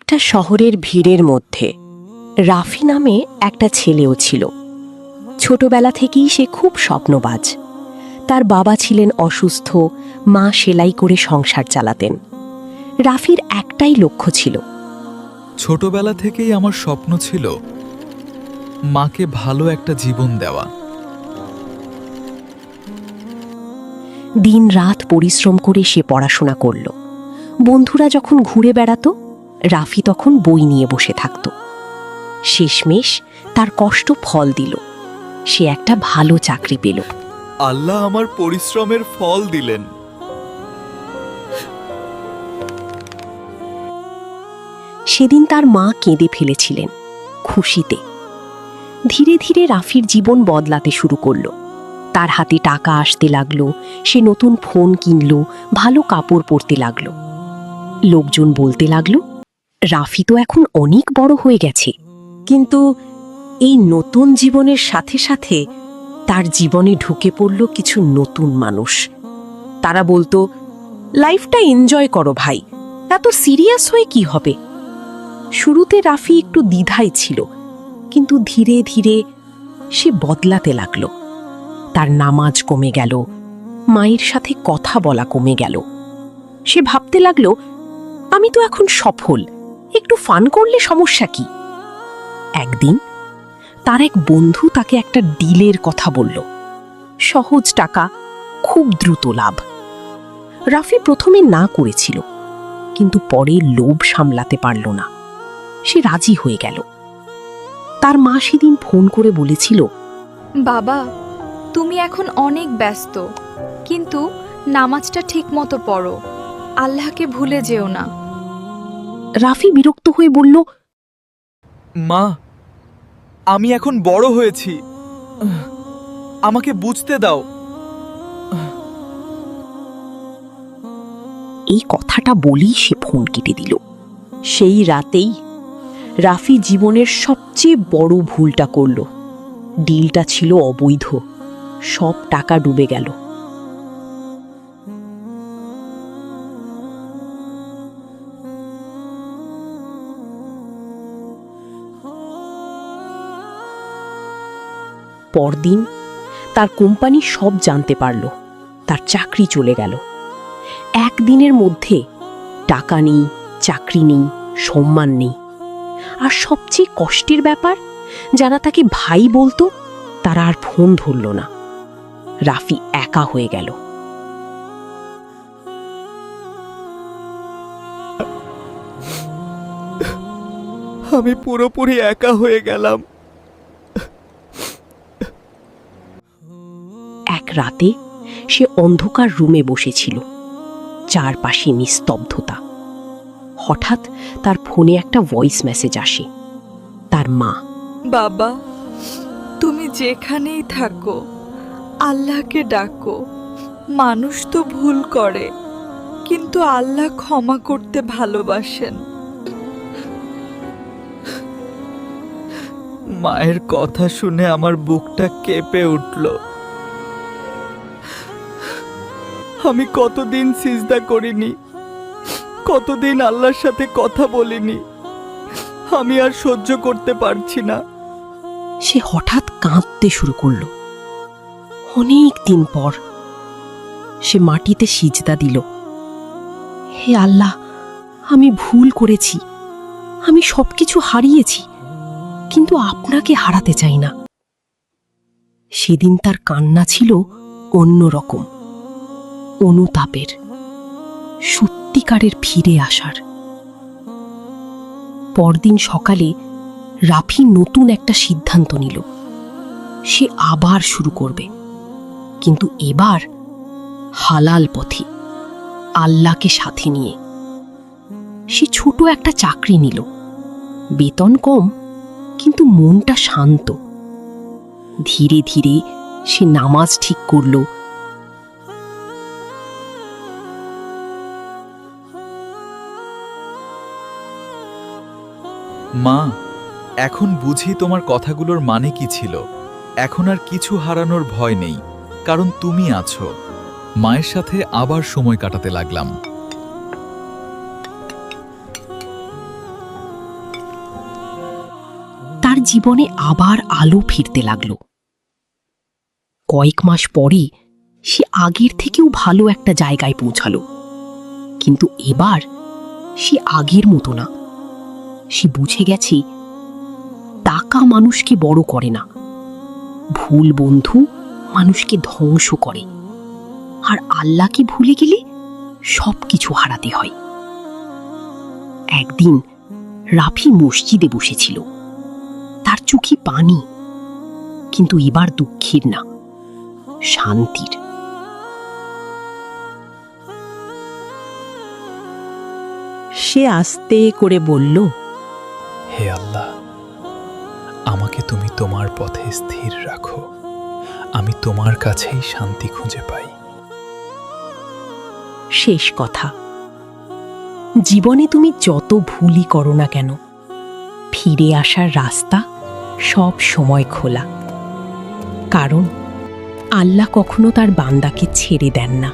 একটা শহরের ভিড়ের মধ্যে রাফি নামে একটা ছেলেও ছিল। ছোটবেলা থেকেই সে খুব স্বপ্নবাজ। তার বাবা ছিলেন অসুস্থ, মা সেলাই করে সংসার চালাতেন। রাফির একটাই লক্ষ্য ছিল, ছোটবেলা থেকেই আমার স্বপ্ন ছিল মাকে ভালো একটা জীবন দেওয়া। দিনরাত পরিশ্রম করে সে পড়াশোনা করল। বন্ধুরা যখন ঘুরে বেড়াতো, রাফি তখন বই নিয়ে বসে থাকত। শেষমেশ তার কষ্ট ফল দিল, সে একটা ভালো চাকরি পেল। আল্লাহ আমার পরিশ্রমের ফল দিলেন। সেদিন তার মা কেঁদে ফেলেছিলেন খুশিতে। ধীরে ধীরে রাফির জীবন বদলাতে শুরু করলো। তার হাতে টাকা আসতে লাগলো, সে নতুন ফোন কিনল, ভালো কাপড় পরতে লাগলো। লোকজন বলতে লাগলো, রাফি তো এখন অনেক বড় হয়ে গেছে। কিন্তু এই নতুন জীবনের সাথে সাথে তার জীবনে ঢুকে পড়ল কিছু নতুন মানুষ। তারা বলতো, লাইফটা এনজয় করো ভাই, এত সিরিয়াস হয়ে কি হবে। শুরুতে রাফি একটু দ্বিধায় ছিল, কিন্তু ধীরে ধীরে সে বদলাতে লাগলো। তার নামাজ কমে গেল, মায়ের সাথে কথা বলা কমে গেল। সে ভাবতে লাগলো, আমি তো এখন সফল, একটু ফান করলে সমস্যা কি। একদিন তার এক বন্ধু তাকে একটা ডিলের কথা বলল, সহজ টাকা, খুব দ্রুত লাভ। রাফি প্রথমে না করেছিল, কিন্তু পরে লোভ সামলাতে পারল না, সে রাজি হয়ে গেল। তার মা সেদিন ফোন করে বলেছিল, বাবা, তুমি এখন অনেক ব্যস্ত, কিন্তু নামাজটা ঠিকমতো পড়ো, আল্লাহকে ভুলে যেও না। রাফি বিরক্ত হয়ে বলল, মা, আমি এখন বড় হয়েছি, আমাকে বুঝতে দাও। এই কথাটা বলেই সে ফোন কেটে দিল। সেই রাতেই রাফি জীবনের সবচেয়ে বড় ভুলটা করল। ডিলটা ছিল অবৈধ, সব টাকা ডুবে গেল। পরদিন তার কোম্পানি সব জানতে পারল, তার চাকরি চলে গেল। একদিনের মধ্যে টাকা নেই, চাকরি নেই, সম্মান নেই। আর সবচেয়ে কষ্টের ব্যাপার, যারা তাকে ভাই বলতো তারা আর ফোন ধরল না। রাফি একা হয়ে গেল। আমি পুরোপুরি একা হয়ে গেলাম। এক রাতে সে অন্ধকার রুমে বসেছিল, চারপাশে নিস্তব্ধতা। হঠাৎ তার ফোনে একটা ভয়েস মেসেজ আসে, তার মা। বাবা, তুমি যেখানেই থাকো আল্লাহকে ডাকো। মানুষ তো ভুল করে, কিন্তু আল্লাহ ক্ষমা করতে ভালোবাসেন। মায়ের কথা শুনে আমার বুকটা কেঁপে উঠল। আমি কতদিন সিজদা করিনি, কতদিন আল্লাহর সাথে কথা বলিনি। আমি আর সহ্য করতে পারছি না। সে হঠাৎ কাঁদতে শুরু করল। অনেক দিন পর সে মাটিতে সিজদা দিল। হে আল্লাহ, আমি ভুল করেছি, আমি সবকিছু হারিয়েছি, কিন্তু আপনাকে হারাতে চাই না। সেদিন তার কান্না ছিল অন্যরকম, অনুতাপের, সত্যিকারের ফিরে আসার। পরদিন সকালে রাফি নতুন একটা সিদ্ধান্ত নিল, সে আবার শুরু করবে, কিন্তু এবার হালাল পথে, আল্লাহকে সাথে নিয়ে। সে ছোট একটা চাকরি নিল, বেতন কম, কিন্তু মনটা শান্ত। ধীরে ধীরে সে নামাজ ঠিক করল, মা, এখন বুঝি তোমার কথাগুলোর মানে কি ছিল। এখন আর কিছু হারানোর ভয় নেই, কারণ তুমি আছো। মায়ের সাথে আবার সময় কাটাতে লাগলাম। জীবনে আবার আলো ফিরতে লাগল। কয়েক মাস পরে সে আগের থেকেও ভালো একটা জায়গায় পৌঁছালো, কিন্তু এবার সে আগের মতো না। সে বুঝে গেছে টাকা মানুষকে বড় করে না, ভুল বন্ধু মানুষকে ধ্বংস করে, আর আল্লাহকে ভুলে গেলে সবকিছু হারাতে হয়। একদিন রাফি মসজিদে বসেছিল, তার চোখে পানি, কিন্তু এবার দুঃখের না, শান্তির। সে আস্তে করে বলল, হে আল্লাহ, আমাকে তুমি তোমার পথে স্থির রাখো, আমি তোমার কাছেই শান্তি খুঁজে পাই। শেষ কথা, জীবনে তুমি যত ভুলই করো না কেন, ফিরে আসার রাস্তা সব সময় খোলা, কারণ আল্লাহ কখনো তার বান্দাকে ছেড়ে দেন না।